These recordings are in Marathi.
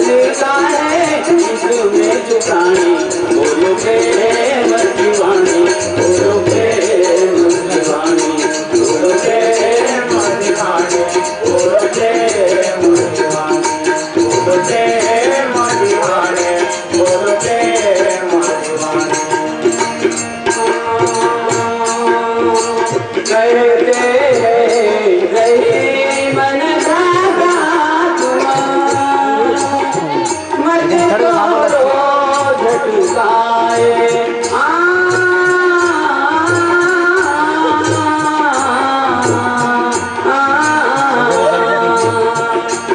लिखाए इसमें चुकाने बोलो प्रेम की वाणी बोलो प्रेम की वाणी बोलो प्रेम की वाणी बोलो प्रेम की वाणी बोलो प्रेम की वाणी बोलो प्रेम की वाणी कहते रही मन धागा मत करो झटकाए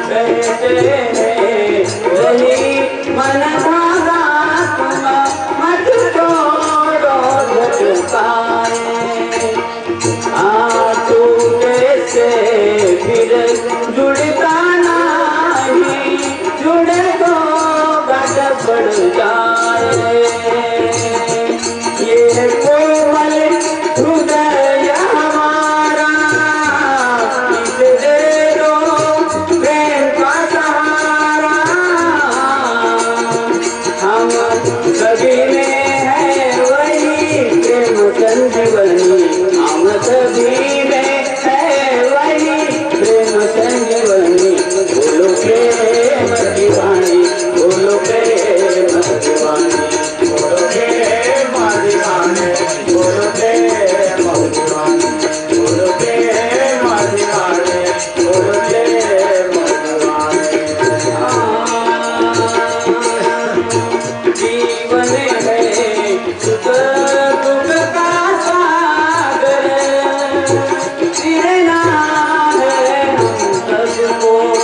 कहते रही मन धागा मत करो झटकाए फिर जुड़ता नहीं जुड़े तो घट पड़ जाए ये कोमल हृदय हमारा इसे दे दो प्रेम का सहारा हम सभी में है वही प्रेम संजीवनी हम सभी में संजीवनी बोलो प्रेम की वाणी बोलो प्रेम की वाणी बोलो प्रेम की वाणी बोलो प्रेम की वाणी बोलो प्रेम की वाणी बोलो प्रेम की वाणी जीवन है सुख दुख का सागर चिरना है सबको